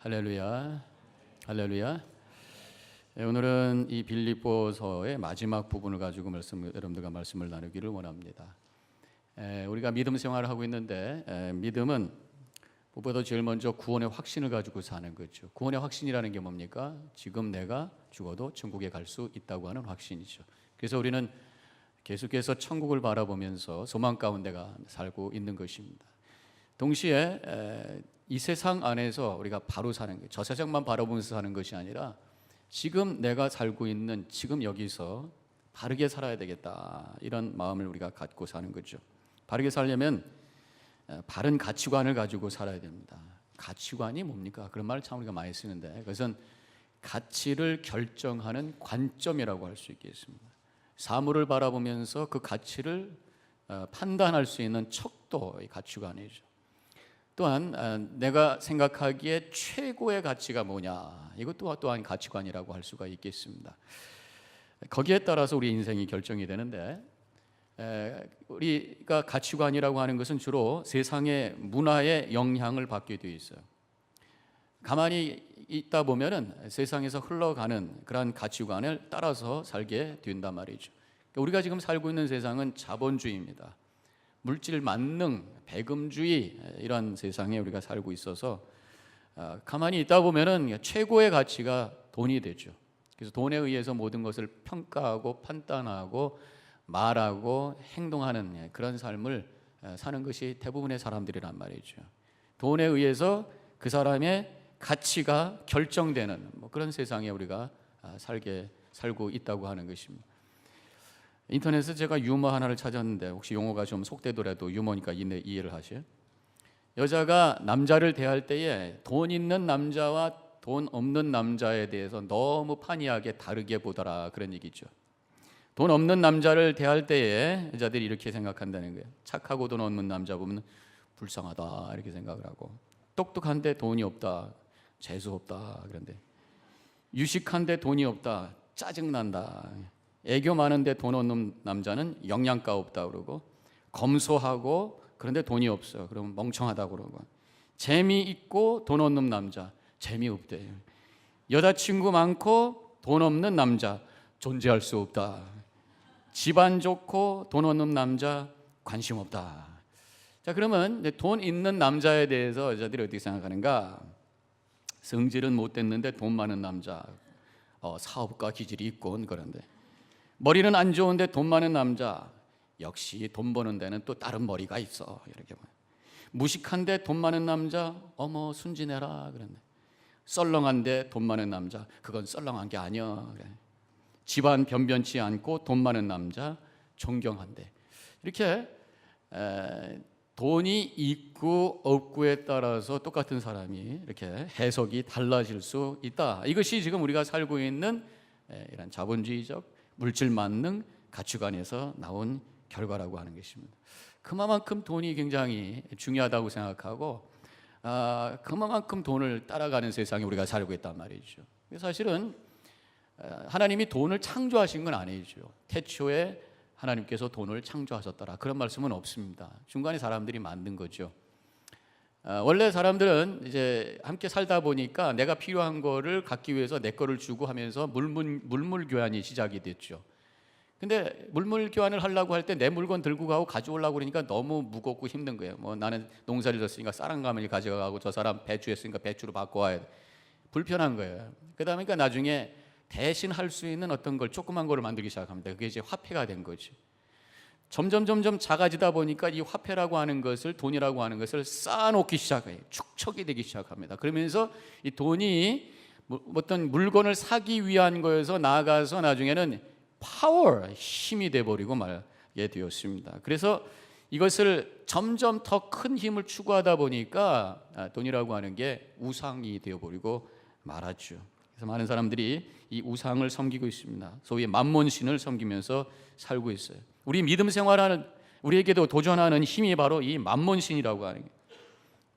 할렐루야, 할렐루야. 오늘은 이 빌립보서의 마지막 부분을 가지고 여러분들과 말씀을 나누기를 원합니다. 우리가 믿음 생활을 하고 있는데 믿음은 무엇보다 제일 먼저 구원의 확신을 가지고 사는 거죠. 구원의 확신이라는 게 뭡니까? 지금 내가 죽어도 천국에 갈 수 있다고 하는 확신이죠. 그래서 우리는 계속해서 천국을 바라보면서 소망 가운데가 살고 있는 것입니다. 동시에 이 세상 안에서 우리가 바로 사는 게, 저 세상만 바라보면서 사는 것이 아니라 지금 내가 살고 있는 지금 여기서 바르게 살아야 되겠다, 이런 마음을 우리가 갖고 사는 거죠. 바르게 살려면 바른 가치관을 가지고 살아야 됩니다. 가치관이 뭡니까? 그런 말을 참 우리가 많이 쓰는데, 그것은 가치를 결정하는 관점이라고 할 수 있겠습니다. 사물을 바라보면서 그 가치를 판단할 수 있는 척도의 가치관이죠. 또한 내가 생각하기에 최고의 가치가 뭐냐, 이것도 또한 가치관이라고 할 수가 있겠습니다. 거기에 따라서 우리 인생이 결정이 되는데, 우리가 가치관이라고 하는 것은 주로 세상의 문화의 영향을 받게 되어 있어요. 가만히 있다 보면은 세상에서 흘러가는 그러한 가치관을 따라서 살게 된단 말이죠. 우리가 지금 살고 있는 세상은 자본주의입니다. 물질 만능, 배금주의, 이런 세상에 우리가 살고 있어서 가만히 있다 보면은 최고의 가치가 돈이 되죠. 그래서 돈에 의해서 모든 것을 평가하고 판단하고 말하고 행동하는 그런 삶을 사는 것이 대부분의 사람들이란 말이죠. 돈에 의해서 그 사람의 가치가 결정되는 그런 세상에 우리가 살고 있다고 하는 것입니다. 인터넷에서 제가 유머 하나를 찾았는데, 혹시 용어가 좀 속되더라도 유머니까 이해를 하세요. 여자가 남자를 대할 때에 돈 있는 남자와 돈 없는 남자에 대해서 너무 판이하게 다르게 보더라, 그런 얘기죠. 돈 없는 남자를 대할 때에 여자들이 이렇게 생각한다는 거예요. 착하고 돈 없는 남자 보면 불쌍하다, 이렇게 생각을 하고, 똑똑한데 돈이 없다, 재수 없다, 그런데 유식한데 돈이 없다, 짜증난다, 애교 많은데 돈 없는 남자는 영양가 없다 그러고, 검소하고 그런데 돈이 없어, 그러면 멍청하다고 그러고, 재미있고 돈 없는 남자 재미없대, 여자친구 많고 돈 없는 남자 존재할 수 없다, 집안 좋고 돈 없는 남자 관심 없다. 자, 그러면 돈 있는 남자에 대해서 여자들이 어떻게 생각하는가? 성질은 못 됐는데 돈 많은 남자, 사업가 기질이 있곤, 그런데 머리는 안 좋은데 돈 많은 남자, 역시 돈 버는 데는 또 다른 머리가 있어, 이렇게 봐요. 무식한데 돈 많은 남자, 어머 순진해라, 그런데 썰렁한데 돈 많은 남자, 그건 썰렁한 게 아니야, 그래. 집안 변변치 않고 돈 많은 남자 존경한대. 이렇게 돈이 있고 없고에 따라서 똑같은 사람이 이렇게 해석이 달라질 수 있다. 이것이 지금 우리가 살고 있는 이런 자본주의적 물질 만능 가치관에서 나온 결과라고 하는 것입니다. 그만큼 돈이 굉장히 중요하다고 생각하고, 그만큼 돈을 따라가는 세상에 우리가 살고 있단 말이죠. 사실은 하나님이 돈을 창조하신 건 아니죠. 태초에 하나님께서 돈을 창조하셨더라, 그런 말씀은 없습니다. 중간에 사람들이 만든 거죠. 원래 사람들은 이제 함께 살다 보니까 내가 필요한 거를 갖기 위해서 내 거를 주고 하면서 물물 교환이 시작이 됐죠. 근데 물물 교환을 하려고 할 때 내 물건 들고 가고 가져오려고 그러니까 너무 무겁고 힘든 거예요. 나는 농사를 졌으니까 쌀한가마를 가져가고, 저 사람 배추 했으니까 배추로 바꿔와야 돼. 불편한 거예요. 그러다 보니까 나중에 대신 할 수 있는 어떤 걸, 조그만 거를 만들기 시작합니다. 그게 이제 화폐가 된 거죠. 점점 작아지다 보니까 이 화폐라고 하는 것을, 돈이라고 하는 것을 쌓아놓기 시작해요. 축적이 되기 시작합니다. 그러면서 이 돈이 어떤 물건을 사기 위한 거에서 나아가서 나중에는 파워, 힘이 돼버리고 말게 되었습니다. 그래서 이것을 점점 더 큰 힘을 추구하다 보니까 돈이라고 하는 게 우상이 되어버리고 말았죠. 그래서 많은 사람들이 이 우상을 섬기고 있습니다. 소위 만몬신을 섬기면서 살고 있어요. 우리 믿음 생활하는 우리에게도 도전하는 힘이 바로 이 만몬신이라고 하는 거예요.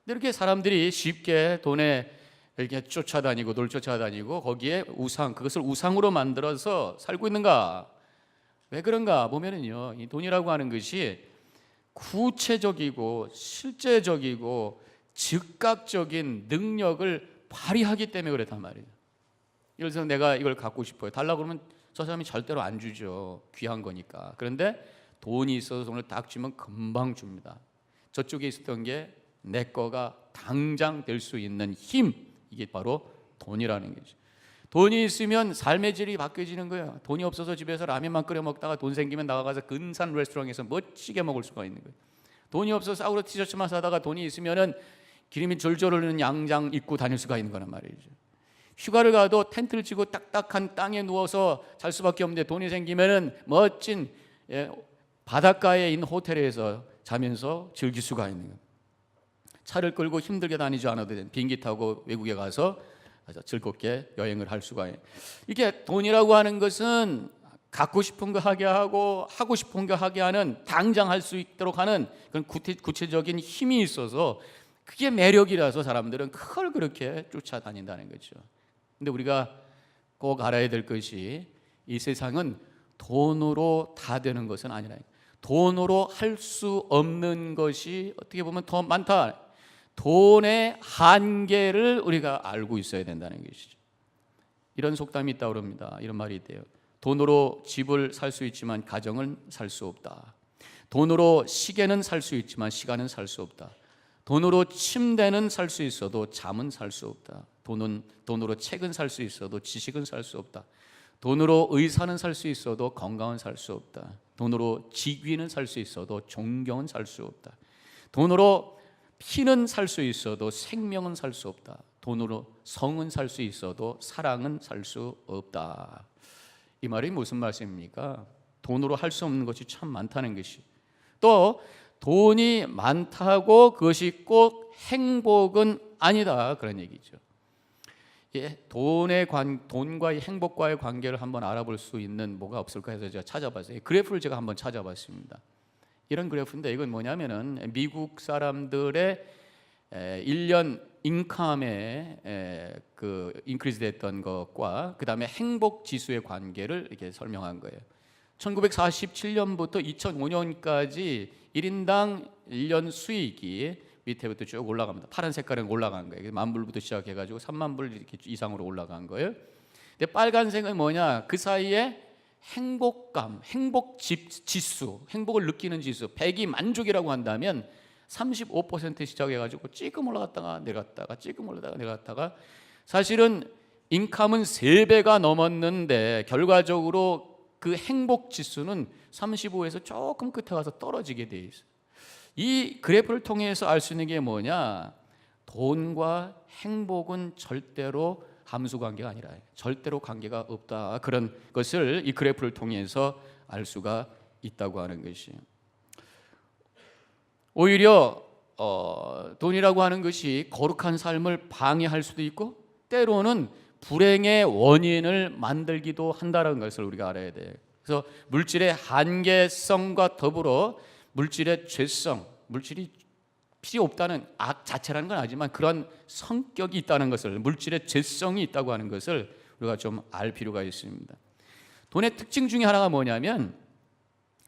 이렇게 사람들이 쉽게 돈에 이렇게 쫓아다니고 돌 쫓아다니고 거기에 그것을 우상으로 만들어서 살고 있는가? 왜 그런가 보면은요, 이 돈이라고 하는 것이 구체적이고 실제적이고 즉각적인 능력을 발휘하기 때문에 그렇단 말이에요. 예를 들어서 내가 이걸 갖고 싶어요. 달라고 그러면 저 사람이 절대로 안 주죠. 귀한 거니까. 그런데 돈이 있어서 돈을 딱 주면 금방 줍니다. 저쪽에 있었던 게 내 거가 당장 될 수 있는 힘, 이게 바로 돈이라는 거죠. 돈이 있으면 삶의 질이 바뀌어지는 거예요. 돈이 없어서 집에서 라면만 끓여 먹다가 돈 생기면 나가서 근사한 레스토랑에서 멋지게 먹을 수가 있는 거예요. 돈이 없어서 싸구려 티셔츠만 사다가 돈이 있으면은 기름이 졸졸 흐르는 양장 입고 다닐 수가 있는 거란 말이죠. 휴가를 가도 텐트를 치고 딱딱한 땅에 누워서 잘 수밖에 없는데 돈이 생기면은 멋진 바닷가에 있는 호텔에서 자면서 즐길 수가 있는 거예요. 차를 끌고 힘들게 다니지 않아도 되는 비행기 타고 외국에 가서 즐겁게 여행을 할 수가 있는. 이게 돈이라고 하는 것은 갖고 싶은 거 하게 하고 하고 싶은 거 하게 하는, 당장 할 수 있도록 하는 그런 구체적인 힘이 있어서 그게 매력이라서 사람들은 그걸 그렇게 쫓아다닌다는 거죠. 근데 우리가 꼭 알아야 될 것이 이 세상은 돈으로 다 되는 것은 아니라, 돈으로 할 수 없는 것이 어떻게 보면 더 많다. 돈의 한계를 우리가 알고 있어야 된다는 것이죠. 이런 속담이 있다고 합니다. 이런 말이 있대요. 돈으로 집을 살 수 있지만 가정은 살 수 없다. 돈으로 시계는 살 수 있지만 시간은 살 수 없다. 돈으로 침대는 살 수 있어도 잠은 살 수 없다. 돈으로 책은 살 수 있어도 지식은 살 수 없다. 돈으로 의사는 살 수 있어도 건강은 살 수 없다. 돈으로 직위는 살 수 있어도 존경은 살 수 없다. 돈으로 피는 살 수 있어도 생명은 살 수 없다. 돈으로 성은 살 수 있어도 사랑은 살 수 없다. 이 말이 무슨 말씀입니까? 돈으로 할 수 없는 것이 참 많다는 것이, 또 돈이 많다고 그것이 꼭 행복은 아니다, 그런 얘기죠. 돈과의 행복과의 관계를 한번 알아볼 수 있는 뭐가 없을까 해서 제가 찾아봤어요. 그래프를 제가 한번 찾아봤습니다. 이런 그래프인데, 이건 뭐냐면은 미국 사람들의 1년 인컴에 그 인크리즈 됐던 것과 그 다음에 행복 지수의 관계를 이렇게 설명한 거예요. 1947년부터 2005년까지 1인당 1년 수익이 밑에부터 쭉 올라갑니다. 파란 색깔은 올라간 거예요. 10,000불부터 시작해가지고 30,000불 이렇게 이상으로 올라간 거예요. 근데 빨간색은 뭐냐? 그 사이에 행복감, 행복 지수, 행복을 느끼는 지수, 100이 만족이라고 한다면 35% 시작해가지고 찌끔 올라갔다가 내려갔다가 찌끔 올라갔다가 내려갔다가, 사실은 인컴은 3배가 넘었는데 결과적으로 그 행복 지수는 35에서 조금 끝에 가서 떨어지게 돼 있어요. 이 그래프를 통해서 알 수 있는 게 뭐냐? 돈과 행복은 절대로 함수 관계가 아니라 절대로 관계가 없다. 그런 것을 이 그래프를 통해서 알 수가 있다고 하는 것이에요. 오히려 돈이라고 하는 것이 거룩한 삶을 방해할 수도 있고 때로는 불행의 원인을 만들기도 한다는 것을 우리가 알아야 돼요. 그래서 물질의 한계성과 더불어 물질의 죄성, 물질이 필요 없다는 악 자체라는 건 아니지만 그런 성격이 있다는 것을, 물질의 죄성이 있다고 하는 것을 우리가 좀 알 필요가 있습니다. 돈의 특징 중에 하나가 뭐냐면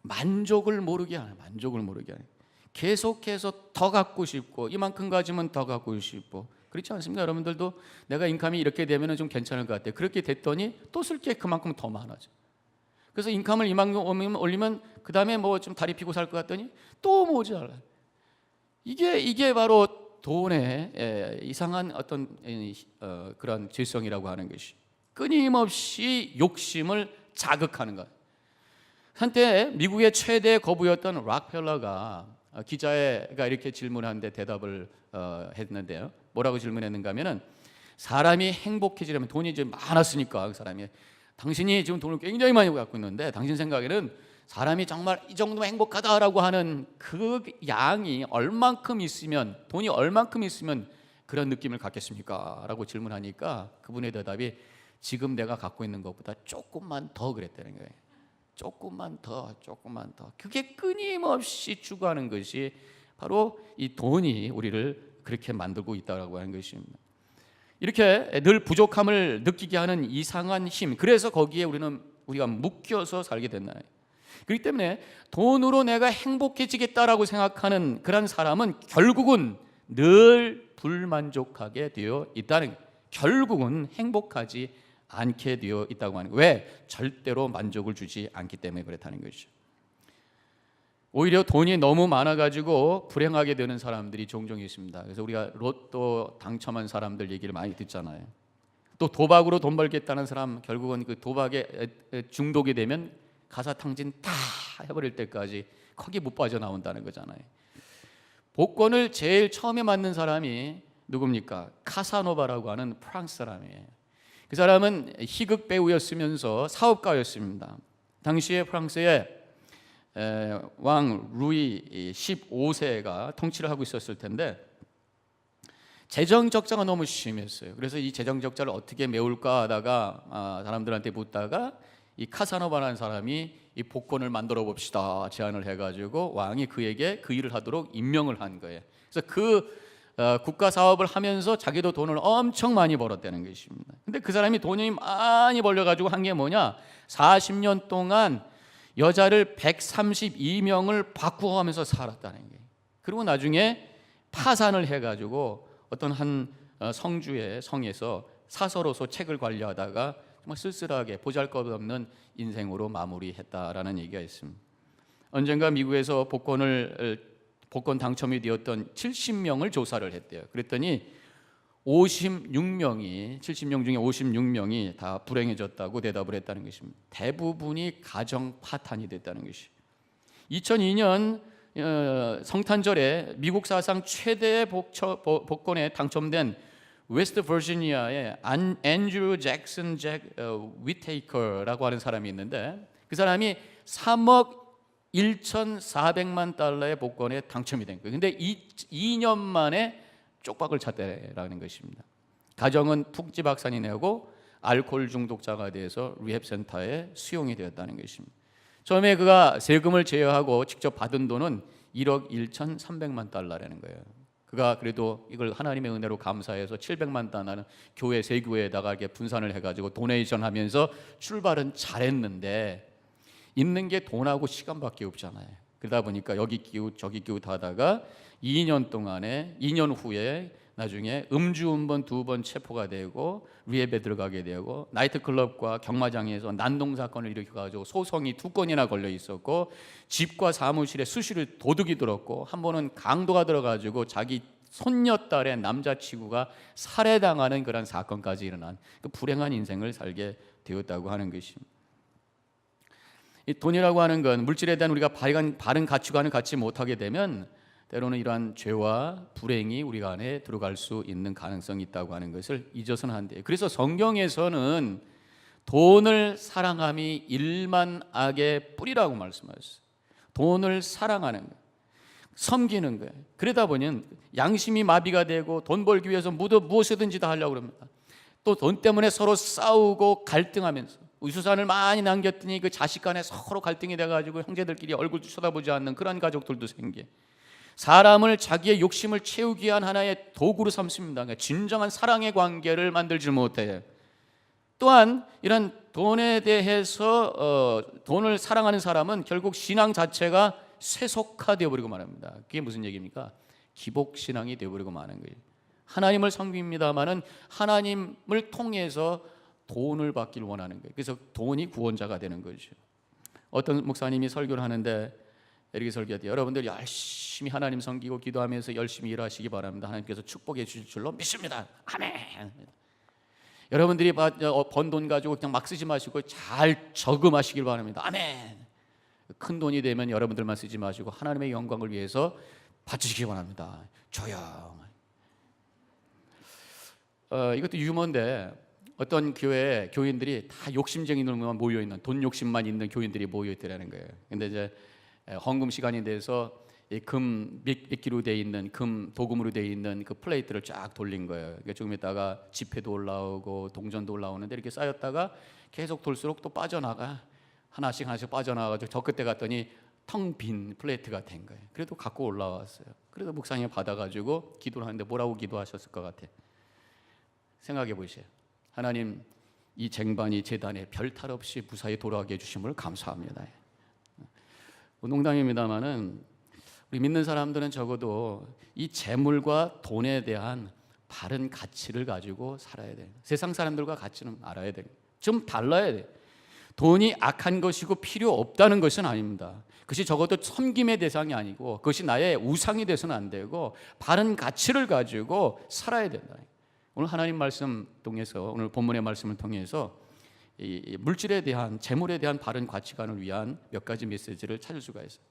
만족을 모르게 하는, 만족을 모르게 하는. 계속해서 더 갖고 싶고, 이만큼 가지면 더 갖고 싶고, 그렇지 않습니까? 여러분들도 내가 인컴이 이렇게 되면 좀 괜찮을 것 같아요. 그렇게 됐더니 또 쓸 게 그만큼 더 많아져. 그래서 인컴을 이만큼 올리면 그 다음에 뭐 좀 다리 피고 살 것 같더니 또 모자라. 이게 바로 돈의 이상한 어떤 그런 죄성이라고 하는 것이, 끊임없이 욕심을 자극하는 것. 한때 미국의 최대 거부였던 락펠러가 기자가 이렇게 질문하는데 대답을 했는데요. 뭐라고 질문했는가 하면은, 사람이 행복해지려면, 돈이 이제 많았으니까 그 사람이, 당신이 지금 돈을 굉장히 많이 갖고 있는데 당신 생각에는 사람이 정말 이 정도면 행복하다라고 하는 그 양이 얼만큼 있으면, 돈이 얼만큼 있으면 그런 느낌을 갖겠습니까? 라고 질문하니까 그분의 대답이 지금 내가 갖고 있는 것보다 조금만 더 그랬다는 거예요. 조금만 더, 조금만 더. 그게 끊임없이 추구하는 것이 바로 이 돈이 우리를 그렇게 만들고 있다고 하는 것입니다. 이렇게 늘 부족함을 느끼게 하는 이상한 힘, 그래서 거기에 우리가 묶여서 살게 된다. 그렇기 때문에 돈으로 내가 행복해지겠다라고 생각하는 그런 사람은 결국은 늘 불만족하게 되어 있다는 거예요. 결국은 행복하지 않게 되어 있다고 하는 거예요. 왜? 절대로 만족을 주지 않기 때문에 그렇다는 것이죠. 오히려 돈이 너무 많아가지고 불행하게 되는 사람들이 종종 있습니다. 그래서 우리가 로또 당첨한 사람들 얘기를 많이 듣잖아요. 또 도박으로 돈 벌겠다는 사람, 결국은 그 도박에 중독이 되면 가사탕진 다 해버릴 때까지 거기 못 빠져나온다는 거잖아요. 복권을 제일 처음에 만든 사람이 누굽니까? 카사노바라고 하는 프랑스 사람이에요. 그 사람은 희극 배우였으면서 사업가였습니다. 당시에 프랑스의 왕 루이 15세가 통치를 하고 있었을 텐데 재정 적자가 너무 심했어요. 그래서 이 재정 적자를 어떻게 메울까 하다가 사람들한테 묻다가 이 카사노바라는 사람이 이 복권을 만들어 봅시다 제안을 해가지고 왕이 그에게 그 일을 하도록 임명을 한 거예요. 그래서 그 국가 사업을 하면서 자기도 돈을 엄청 많이 벌었다는 것입니다. 근데 그 사람이 돈이 많이 벌려가지고 한 게 뭐냐? 40년 동안 여자를 132명을 바꾸어가면서 살았다는 거예요. 그리고 나중에 파산을 해가지고 어떤 한 성주의 성에서 사서로서 책을 관리하다가 정말 쓸쓸하게 보잘것없는 인생으로 마무리했다라는 얘기가 있습니다. 언젠가 미국에서 복권 당첨이 되었던 70명을 조사를 했대요. 그랬더니 56명이 70명 중에 56명이 다 불행해졌다고 대답을 했다는 것입니다. 대부분이 가정 파탄이 됐다는 것이. 2002년 성탄절에 미국 사상 최대의 복권에 당첨된 웨스트 버지니아의 앤드류 잭슨 위테이커라고 하는 사람이 있는데 그 사람이 3억 1,400만 달러의 복권에 당첨이 된 거예요. 근데 2년 만에 쪽박을 찼다라는 것입니다. 가정은 푹지박산이 내고 알코올 중독자가 돼서 리헵센터에 수용이 되었다는 것입니다. 처음에 그가 세금을 제외하고 직접 받은 돈은 1억 1,300만 달러라는 거예요. 그가 그래도 이걸 하나님의 은혜로 감사해서 700만 달러는 교회 세 교회에다가 이렇게 분산을 해가지고 도네이션 하면서 출발은 잘했는데 있는 게 돈하고 시간밖에 없잖아요. 그러다 보니까 여기 끼우 저기 끼우 하다가 2년 후에 나중에 음주운전 2번 체포가 되고 리헵에 들어가게 되고 나이트클럽과 경마장에서 난동 사건을 일으켜가지고 소송이 2건이나 걸려 있었고 집과 사무실에 수시로 도둑이 들었고 한 번은 강도가 들어가지고 자기 손녀딸의 남자친구가 살해당하는 그런 사건까지 일어난 그 불행한 인생을 살게 되었다고 하는 것입니다. 이 돈이라고 하는 건 물질에 대한 우리가 바른 가치관을 갖지 못하게 되면 때로는 이러한 죄와 불행이 우리가 안에 들어갈 수 있는 가능성이 있다고 하는 것을 잊어서는 안 돼요. 그래서 성경에서는 돈을 사랑함이 일만 악의 뿌리라고 말씀하셨어요. 돈을 사랑하는 거예요. 섬기는 거예요. 그러다 보니 양심이 마비가 되고 돈 벌기 위해서 무엇이든지 다 하려고 합니다. 또 돈 때문에 서로 싸우고 갈등하면서 유산을 많이 남겼더니 그 자식 간에 서로 갈등이 돼가지고 형제들끼리 얼굴도 쳐다보지 않는 그런 가족들도 생겨. 사람을 자기의 욕심을 채우기 위한 하나의 도구로 삼습니다. 그러니까 진정한 사랑의 관계를 만들지 못해요. 또한 이런 돈에 대해서 돈을 사랑하는 사람은 결국 신앙 자체가 세속화되어 버리고 말합니다. 그게 무슨 얘기입니까? 기복신앙이 되어버리고 마는 거예요. 하나님을 섬깁니다마는 하나님을 통해서 돈을 받기를 원하는 거예요. 그래서 돈이 구원자가 되는 거죠. 어떤 목사님이 설교를 하는데 이렇게 설교하대요. 여러분들 열심히 하나님 섬기고 기도하면서 열심히 일하시기 바랍니다. 하나님께서 축복해 주실 줄로 믿습니다. 아멘. 여러분들이 번 돈 가지고 그냥 막 쓰지 마시고 잘 저금하시길 바랍니다. 아멘. 큰 돈이 되면 여러분들만 쓰지 마시고 하나님의 영광을 위해서 바치시기 바랍니다. 조용. 이것도 유머인데 어떤 교회에 교인들이 다 욕심쟁이들만 모여있는 돈 욕심만 있는 교인들이 모여있더라는 거예요. 근데 이제 헌금 시간이 돼서 금 미끼로 돼 있는 금 도금으로 돼 있는 그 플레이트를 쫙 돌린 거예요. 그러니까 조금 있다가 지폐도 올라오고 동전도 올라오는데 이렇게 쌓였다가 계속 돌수록 또 빠져나가 하나씩 빠져나가지고 저 끝에 갔더니 텅 빈 플레이트가 된 거예요. 그래도 갖고 올라왔어요. 그래서 목사님이 받아가지고 기도를 하는데 뭐라고 기도하셨을 것 같아? 생각해 보세요. 하나님, 이 쟁반이 제단에 별탈 없이 무사히 돌아가게 해주심을 감사합니다. 농담입니다만은 우리 믿는 사람들은 적어도 이 재물과 돈에 대한 바른 가치를 가지고 살아야 돼. 세상 사람들과 가치는 알아야 돼. 좀 달라야 돼. 돈이 악한 것이고 필요 없다는 것은 아닙니다. 그것이 적어도 섬김의 대상이 아니고 그것이 나의 우상이 돼서는 안 되고 바른 가치를 가지고 살아야 된다. 오늘 하나님 말씀 통해서, 오늘 본문의 말씀을 통해서 이 물질에 대한, 재물에 대한 바른 가치관을 위한 몇 가지 메시지를 찾을 수가 있어요.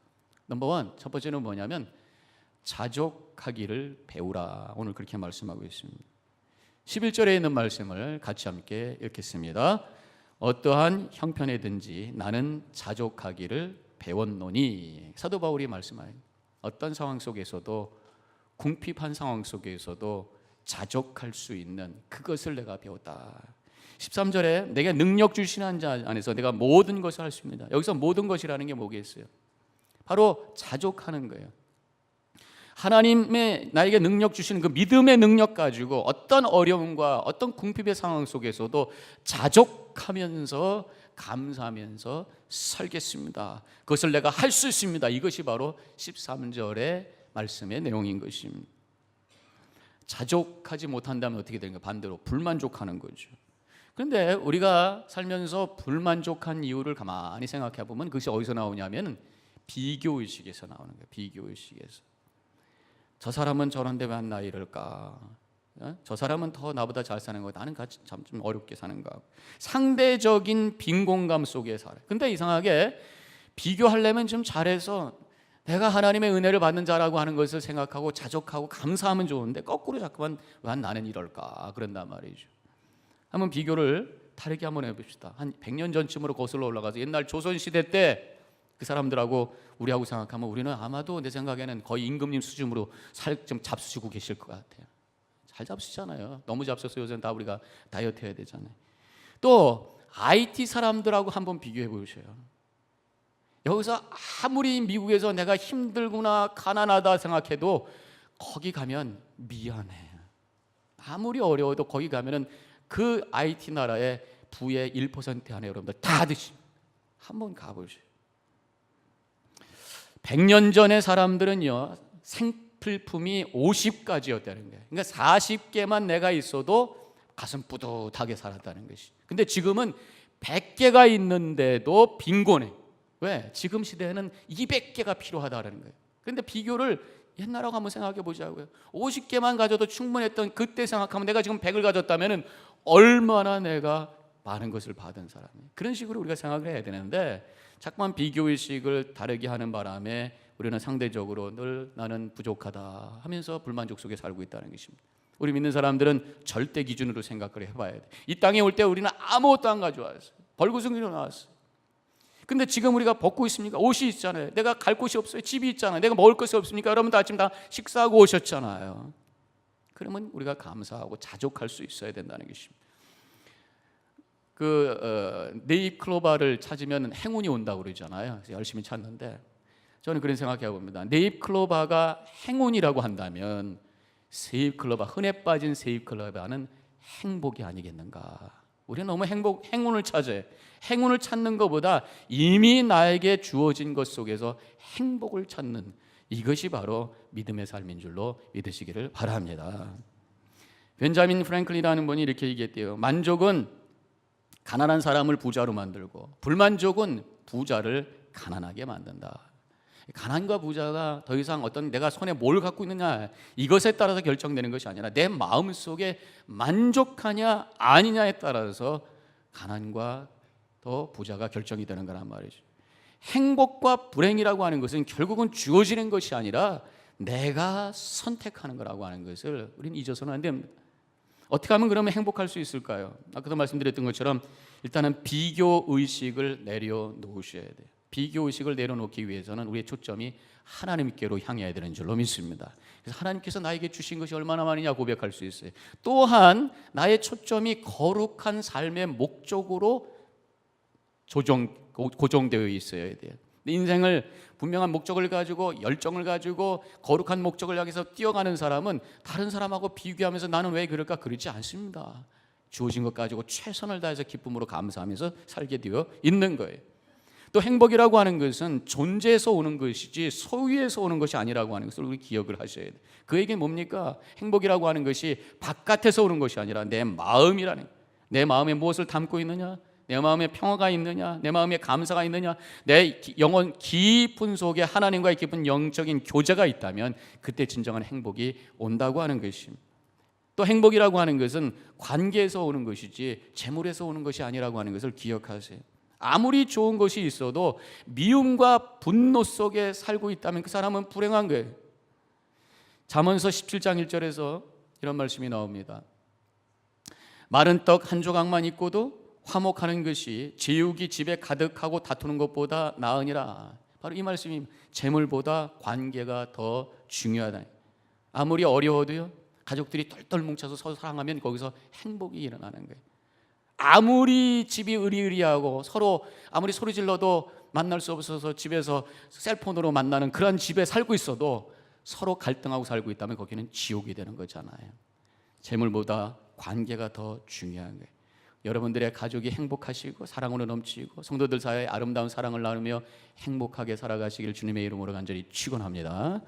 넘버 원, 첫 번째는 뭐냐면 자족하기를 배우라. 오늘 그렇게 말씀하고 있습니다. 11절에 있는 말씀을 같이 함께 읽겠습니다. 어떠한 형편에든지 나는 자족하기를 배웠노니. 사도 바울이 말씀하는, 어떤 상황 속에서도, 궁핍한 상황 속에서도 자족할 수 있는 그것을 내가 배웠다. 13절에 내게 능력 주시는 자 안에서 내가 모든 것을 할 수 있습니다. 여기서 모든 것이라는 게 뭐겠어요? 바로 자족하는 거예요. 하나님의 나에게 능력 주시는 그 믿음의 능력 가지고 어떤 어려움과 어떤 궁핍의 상황 속에서도 자족하면서 감사하면서 살겠습니다. 그것을 내가 할 수 있습니다. 이것이 바로 13절의 말씀의 내용인 것입니다. 자족하지 못한다면 어떻게 되는가? 반대로 불만족하는 거죠. 그런데 우리가 살면서 불만족한 이유를 가만히 생각해 보면 그것이 어디서 나오냐면 비교의식에서 나오는 거예요. 비교의식에서. 저 사람은 저런데 왜 나 이럴까? 저 사람은 더 나보다 잘 사는 거, 나는 같이 참 좀 어렵게 사는가? 상대적인 빈곤감 속에 살아요. 근데 이상하게 비교하려면 좀 잘해서 내가 하나님의 은혜를 받는 자라고 하는 것을 생각하고 자족하고 감사하면 좋은데 거꾸로 자꾸만 왜 나는 이럴까? 그런단 말이죠. 한번 비교를 다르게 한번 해봅시다. 한 100년 전쯤으로 거슬러 올라가서 옛날 조선시대 때 그 사람들하고 우리하고 생각하면 우리는 아마도 내 생각에는 거의 임금님 수준으로 살 좀 잡수시고 계실 것 같아요. 잘 잡수시잖아요. 너무 잡숴서 요새는 다 우리가 다이어트 해야 되잖아요. 또 IT 사람들하고 한번 비교해 보셔요. 여기서 아무리 미국에서 내가 힘들구나 가난하다 생각해도 거기 가면 미안해. 아무리 어려워도 거기 가면은 그 IT 나라의 부의 1% 안에 여러분들 다 드십니다. 한번 가보세요. 100년 전의 사람들은요, 생필품이 50가지였다는 거예요. 그러니까 40개만 내가 있어도 가슴 뿌듯하게 살았다는 것이. 근데 지금은 100개가 있는데도 빈곤해. 왜? 지금 시대에는 200개가 필요하다는 거예요. 그런데 비교를 옛날하고 한번 생각해 보자고요. 50개만 가져도 충분했던 그때 생각하면 내가 지금 100을 가졌다면 얼마나 내가 많은 것을 받은 사람이에요. 그런 식으로 우리가 생각을 해야 되는데 자꾸만 비교의식을 다르게 하는 바람에 우리는 상대적으로 늘 나는 부족하다 하면서 불만족 속에 살고 있다는 것입니다. 우리 믿는 사람들은 절대 기준으로 생각을 해봐야 돼. 이 땅에 올 때 우리는 아무것도 안 가져왔어요. 벌구덩이로 나왔어요. 근데 지금 우리가 벗고 있습니까? 옷이 있잖아요. 내가 갈 곳이 없어요. 집이 있잖아요. 내가 먹을 것이 없습니까? 여러분도 아침 다 식사하고 오셨잖아요. 그러면 우리가 감사하고 자족할 수 있어야 된다는 것입니다. 네잎클로바를 찾으면 행운이 온다고 그러잖아요. 그래서 열심히 찾는데 저는 그런 생각해 봅니다. 네잎클로바가 행운이라고 한다면 세잎클로바, 흔해 빠진 세잎클로바는 행복이 아니겠는가? 우리는 너무 행운을 찾아요. 행운을 찾는 것보다 이미 나에게 주어진 것 속에서 행복을 찾는 이것이 바로 믿음의 삶인 줄로 믿으시기를 바랍니다. 벤자민 프랭클린이라는 분이 이렇게 얘기했대요. 만족은 가난한 사람을 부자로 만들고 불만족은 부자를 가난하게 만든다. 가난과 부자가 더 이상 어떤 내가 손에 뭘 갖고 있느냐 이것에 따라서 결정되는 것이 아니라 내 마음속에 만족하냐 아니냐에 따라서 가난과 또 부자가 결정이 되는 거란 말이죠. 행복과 불행이라고 하는 것은 결국은 주어지는 것이 아니라 내가 선택하는 거라고 하는 것을 우리는 잊어서는 안 됩니다. 어떻게 하면 그러면 행복할 수 있을까요? 아까도 말씀드렸던 것처럼 일단은 비교의식을 내려놓으셔야 돼요. 비교의식을 내려놓기 위해서는 우리의 초점이 하나님께로 향해야 되는 줄로 믿습니다. 그래서 하나님께서 나에게 주신 것이 얼마나 많으냐 고백할 수 있어요. 또한 나의 초점이 거룩한 삶의 목적으로 고정되어 있어야 돼요. 인생을 분명한 목적을 가지고 열정을 가지고 거룩한 목적을 향해서 뛰어가는 사람은 다른 사람하고 비교하면서 나는 왜 그럴까 그러지 않습니다. 주어진 것 가지고 최선을 다해서 기쁨으로 감사하면서 살게 되어 있는 거예요. 또 행복이라고 하는 것은 존재에서 오는 것이지 소유에서 오는 것이 아니라고 하는 것을 우리 기억을 하셔야 돼요. 그 얘기는 뭡니까? 행복이라고 하는 것이 바깥에서 오는 것이 아니라 내 마음이라는 거예요. 내 마음에 무엇을 담고 있느냐? 내 마음에 평화가 있느냐? 내 마음에 감사가 있느냐? 내 영혼 깊은 속에 하나님과의 깊은 영적인 교제가 있다면 그때 진정한 행복이 온다고 하는 것입니다. 또 행복이라고 하는 것은 관계에서 오는 것이지 재물에서 오는 것이 아니라고 하는 것을 기억하세요. 아무리 좋은 것이 있어도 미움과 분노 속에 살고 있다면 그 사람은 불행한 거예요. 잠언서 17장 1절에서 이런 말씀이 나옵니다. 마른 떡 한 조각만 있고도 화목하는 것이 제육이 집에 가득하고 다투는 것보다 나으니라. 바로 이 말씀이 재물보다 관계가 더 중요하다. 아무리 어려워도요, 가족들이 똘똘 뭉쳐서 서로 사랑하면 거기서 행복이 일어나는 거예요. 아무리 집이 으리으리하고 서로 아무리 소리 질러도 만날 수 없어서 집에서 셀폰으로 만나는 그런 집에 살고 있어도 서로 갈등하고 살고 있다면 거기는 지옥이 되는 거잖아요. 재물보다 관계가 더 중요한 거예요. 여러분들의 가족이 행복하시고 사랑으로 넘치고 성도들 사이에 아름다운 사랑을 나누며 행복하게 살아가시길 주님의 이름으로 간절히 축원합니다.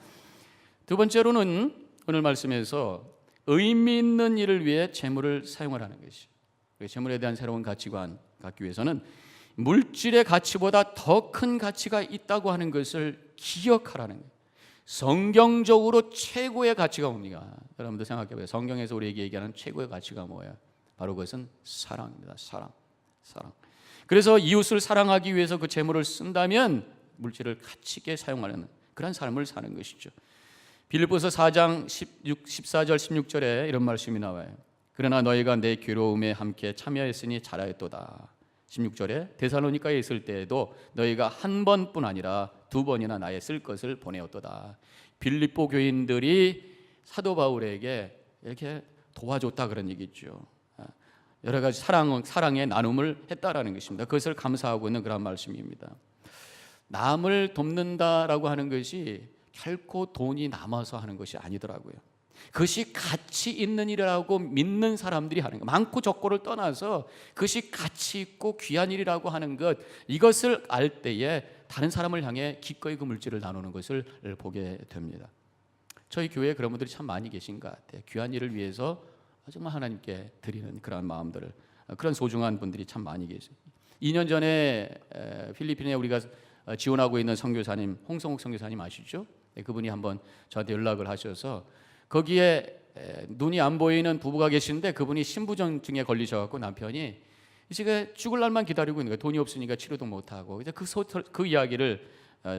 두 번째로는 오늘 말씀에서 의미 있는 일을 위해 재물을 사용하라는 것이죠. 재물에 대한 새로운 가치관 갖기 위해서는 물질의 가치보다 더 큰 가치가 있다고 하는 것을 기억하라는 거예요. 성경적으로 최고의 가치가 뭡니까? 여러분들 생각해봐요. 성경에서 우리에게 얘기하는 최고의 가치가 뭐예요? 바로 그것은 사랑입니다. 사랑. 그래서 이웃을 사랑하기 위해서 그 재물을 쓴다면 물질을 가치 있게 사용하는 그런 삶을 사는 것이죠. 빌립보서 4장 14절 16절에 이런 말씀이 나와요. 그러나 너희가 내 괴로움에 함께 참여했으니 잘하였도다. 16절에 데살로니가에 있을 때에도 너희가 한 번뿐 아니라 두 번이나 나의 쓸 것을 보내었도다. 빌립보 교인들이 사도 바울에게 이렇게 도와줬다 그런 얘기죠. 여러 가지 사랑의 나눔을 했다라는 것입니다. 그것을 감사하고 있는 그런 말씀입니다. 남을 돕는다라고 하는 것이 결코 돈이 남아서 하는 것이 아니더라고요. 그것이 가치 있는 일이라고 믿는 사람들이 하는 것, 많고 적고를 떠나서 그것이 가치 있고 귀한 일이라고 하는 것, 이것을 알 때에 다른 사람을 향해 기꺼이 그 물질을 나누는 것을 보게 됩니다. 저희 교회에 그런 분들이 참 많이 계신 것 같아요. 귀한 일을 위해서 정말 하나님께 드리는 그런 마음들을, 그런 소중한 분들이 참 많이 계세요. 2년 전에 필리핀에 우리가 지원하고 있는 선교사님, 홍성욱 선교사님 아시죠? 그분이 한번 저한테 연락을 하셔서 거기에 눈이 안 보이는 부부가 계시는데 그분이 신부전증에 걸리셔갖고 남편이 이제 죽을 날만 기다리고 있는 거예요. 돈이 없으니까 치료도 못하고. 그 이야기를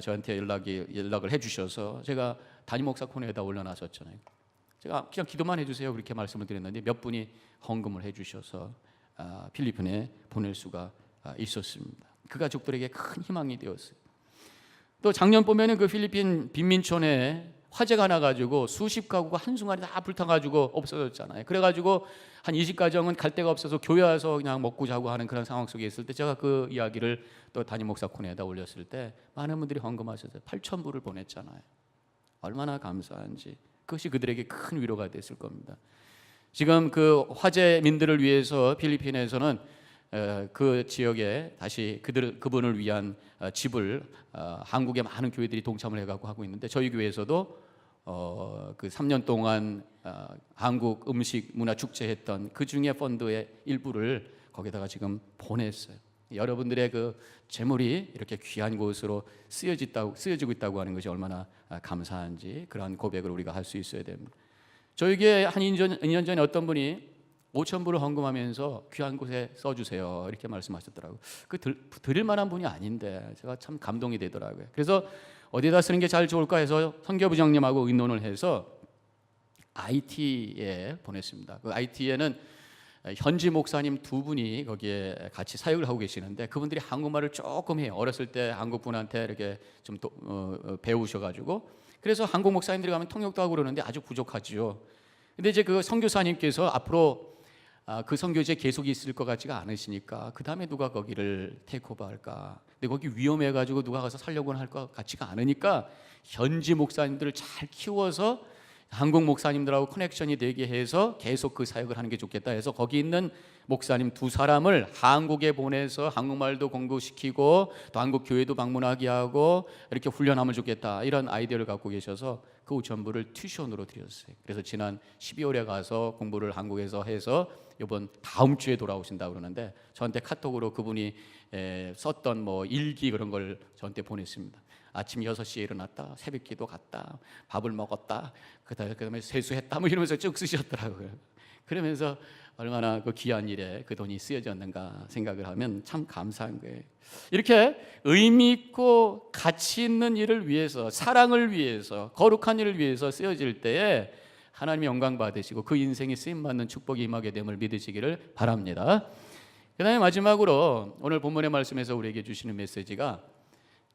저한테 연락을 해주셔서 제가 담임 목사 코너에다 올려놨었잖아요. 제가 그냥 기도만 해주세요 그렇게 말씀을 드렸는데 몇 분이 헌금을 해주셔서 필리핀에 보낼 수가 있었습니다. 그 가족들에게 큰 희망이 되었어요. 또 작년 봄에는 그 필리핀 빈민촌에 화재가 나가지고 수십 가구가 한순간에 다 불타가지고 없어졌잖아요. 그래가지고 한 20가정은 갈 데가 없어서 교회 와서 그냥 먹고 자고 하는 그런 상황 속에 있을 때 제가 그 이야기를 또 담임 목사 코너에다 올렸을 때 많은 분들이 헌금하셔서 8,000불을 보냈잖아요. 얼마나 감사한지. 그것이 그들에게 큰 위로가 됐을 겁니다. 지금 그 화재민들을 위해서 필리핀에서는 그 지역에 다시 그분을 위한 집을 한국의 많은 교회들이 동참을 해가지고 하고 있는데 저희 교회에서도 그 3년 동안 한국 음식 문화 축제 했던 그 중에 펀드의 일부를 거기다가 지금 보냈어요. 여러분들의 그 재물이 이렇게 귀한 곳으로 쓰여지고 있다고 하는 것이 얼마나 감사한지 그러한 고백을 우리가 할 수 있어야 됩니다. 저에게 한 2년 전에 어떤 분이 5,000불을 헌금하면서 귀한 곳에 써주세요 이렇게 말씀하셨더라고요. 그 드릴 만한 분이 아닌데 제가 참 감동이 되더라고요. 그래서 어디다 쓰는 게 잘 좋을까 해서 선교부장님하고 의논을 해서 IT에 보냈습니다. 그 IT에는 현지 목사님 두 분이 거기에 같이 사역을 하고 계시는데 그분들이 한국말을 조금 해요. 어렸을 때 한국 분한테 이렇게 좀 배우셔가지고 그래서 한국 목사님들이 가면 통역도 하고 그러는데 아주 부족하지요. 근데 이제 그 선교사님께서 앞으로 그 선교지에 계속 있을 것 같지가 않으시니까 그 다음에 누가 거기를 테이크오버 할까? 근데 거기 위험해가지고 누가 가서 살려고는 할 것 같지가 않으니까 현지 목사님들을 잘 키워서 한국 목사님들하고 커넥션이 되게 해서 계속 그 사역을 하는 게 좋겠다 해서 거기 있는 목사님 2사람을 한국에 보내서 한국말도 공부시키고 또 한국 교회도 방문하게 하고 이렇게 훈련하면 좋겠다, 이런 아이디어를 갖고 계셔서 그 전부를 튜션으로 드렸어요. 그래서 지난 12월에 가서 공부를 한국에서 해서 이번 다음 주에 돌아오신다고 그러는데, 저한테 카톡으로 그분이 썼던 뭐 일기 그런 걸 저한테 보냈습니다. 아침 6시에 일어났다, 새벽기도 갔다, 밥을 먹었다, 그다음에 세수했다, 뭐 이러면서 쭉 쓰셨더라고요. 그러면서 얼마나 그 귀한 일에 그 돈이 쓰여졌는가 생각을 하면 참 감사한 거예요. 이렇게 의미 있고 가치 있는 일을 위해서, 사랑을 위해서, 거룩한 일을 위해서 쓰여질 때에 하나님의 영광 받으시고 그 인생이 쓰임받는 축복이 임하게 됨을 믿으시기를 바랍니다. 그 다음에 마지막으로 오늘 본문의 말씀에서 우리에게 주시는 메시지가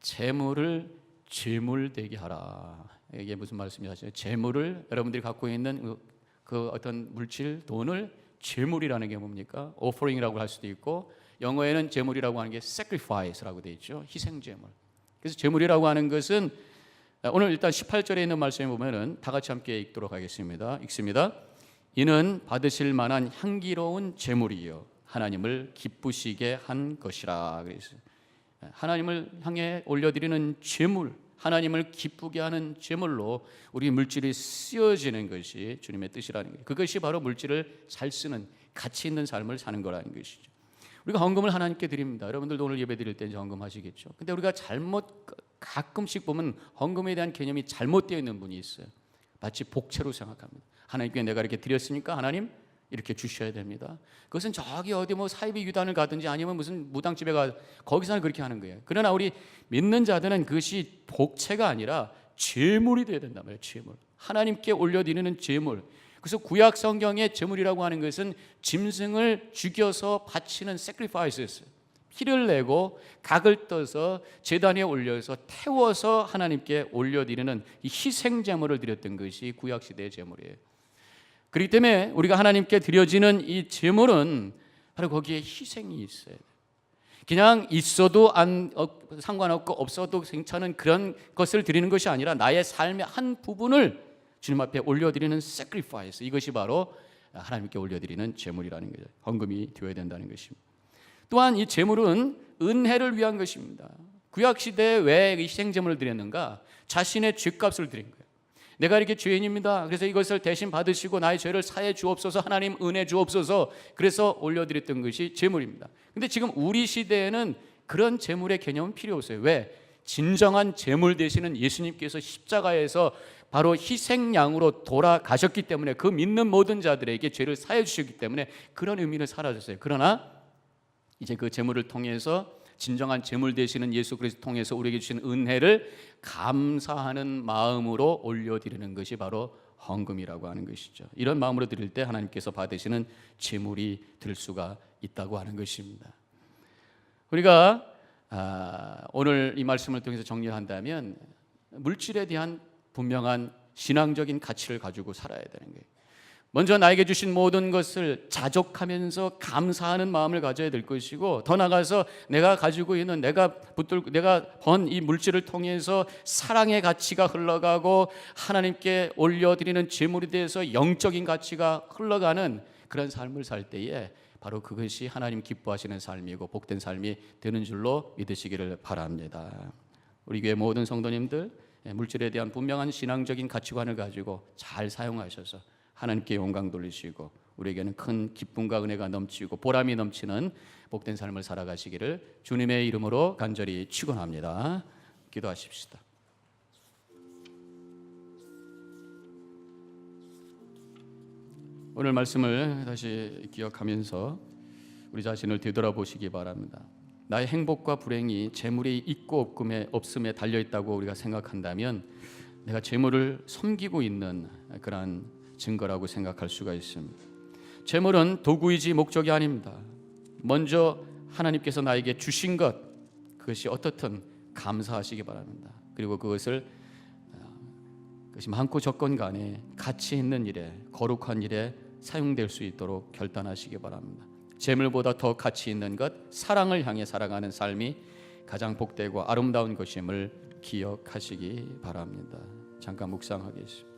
재물을 죄물되게 하라. 이게 무슨 말씀이시죠? 재물을, 여러분들이 갖고 있는 그 어떤 물질, 돈을 재물이라는 게 뭡니까? offering이라고 할 수도 있고, 영어에는 재물이라고 하는 게 sacrifice라고 되어 있죠. 희생 재물. 그래서 재물이라고 하는 것은 오늘 일단 18절에 있는 말씀에 보면은 다 같이 함께 읽도록 하겠습니다. 읽습니다. 이는 받으실 만한 향기로운 재물이요 하나님을 기쁘시게 한 것이라. 그랬어요. 하나님을 향해 올려드리는 재물, 하나님을 기쁘게 하는 재물로 우리 물질이 쓰여지는 것이 주님의 뜻이라는 거예요. 그것이 바로 물질을 잘 쓰는, 가치 있는 삶을 사는 거라는 것이죠. 우리가 헌금을 하나님께 드립니다. 여러분들도 오늘 예배 드릴 때 헌금하시겠죠. 근데 우리가 가끔씩 보면 헌금에 대한 개념이 잘못되어 있는 분이 있어요. 마치 복채로 생각합니다. 하나님께 내가 이렇게 드렸으니까 하나님 이렇게 주셔야 됩니다. 그것은 저기 어디 뭐 사이비 유단을 가든지 아니면 무슨 무당집에 거기서는 그렇게 하는 거예요. 그러나 우리 믿는 자들은 그것이 복채가 아니라 제물이 되어야 된단 말이에요. 제물, 하나님께 올려드리는 제물. 그래서 구약 성경의 제물이라고 하는 것은 짐승을 죽여서 바치는 sacrifice였어요. 피를 내고 각을 떠서 제단에 올려서 태워서 하나님께 올려드리는 이 희생 제물을 드렸던 것이 구약 시대의 제물이에요. 그렇기 때문에 우리가 하나님께 드려지는 이 제물은 바로 거기에 희생이 있어야 돼요. 그냥 있어도 상관없고 없어도 괜찮은 그런 것을 드리는 것이 아니라 나의 삶의 한 부분을 주님 앞에 올려드리는 sacrifice, 이것이 바로 하나님께 올려드리는 제물이라는 거죠. 헌금이 되어야 된다는 것입니다. 또한 이 제물은 은혜를 위한 것입니다. 구약시대에 왜 희생제물을 드렸는가? 자신의 죄값을 드린 거예요. 내가 이렇게 죄인입니다. 그래서 이것을 대신 받으시고 나의 죄를 사해 주옵소서, 하나님 은혜 주옵소서, 그래서 올려드렸던 것이 제물입니다. 근데 지금 우리 시대에는 그런 제물의 개념은 필요 없어요. 왜? 진정한 제물 되시는 예수님께서 십자가에서 바로 희생양으로 돌아가셨기 때문에, 그 믿는 모든 자들에게 죄를 사해 주셨기 때문에 그런 의미는 사라졌어요. 그러나 이제 그 제물을 통해서, 진정한 제물 되시는 예수 그리스도 통해서 우리에게 주신 은혜를 감사하는 마음으로 올려드리는 것이 바로 헌금이라고 하는 것이죠. 이런 마음으로 드릴 때 하나님께서 받으시는 제물이 될 수가 있다고 하는 것입니다. 우리가 오늘 이 말씀을 통해서 정리한다면 물질에 대한 분명한 신앙적인 가치를 가지고 살아야 되는 거예요. 먼저 나에게 주신 모든 것을 자족하면서 감사하는 마음을 가져야 될 것이고, 더 나아가서 내가 가지고 있는, 내가 번 이 물질을 통해서 사랑의 가치가 흘러가고 하나님께 올려드리는 제물에 대해서 영적인 가치가 흘러가는 그런 삶을 살 때에 바로 그것이 하나님 기뻐하시는 삶이고 복된 삶이 되는 줄로 믿으시기를 바랍니다. 우리 교회 모든 성도님들, 물질에 대한 분명한 신앙적인 가치관을 가지고 잘 사용하셔서 하나님께 영광 돌리시고 우리에게는 큰 기쁨과 은혜가 넘치고 보람이 넘치는 복된 삶을 살아가시기를 주님의 이름으로 간절히 축원합니다. 기도하십시다. 오늘 말씀을 다시 기억하면서 우리 자신을 되돌아보시기 바랍니다. 나의 행복과 불행이 재물이 있고 없음에 달려있다고 우리가 생각한다면 내가 재물을 섬기고 있는 그러한 증거라고 생각할 수가 있습니다. 재물은 도구이지 목적이 아닙니다. 먼저 하나님께서 나에게 주신 것, 그것이 어떻든 감사하시기 바랍니다. 그리고 그것이 많고 적건 간에 가치 있는 일에, 거룩한 일에 사용될 수 있도록 결단하시기 바랍니다. 재물보다 더 가치 있는 것, 사랑을 향해 살아가는 삶이 가장 복되고 아름다운 것임을 기억하시기 바랍니다. 잠깐 묵상하겠습니다.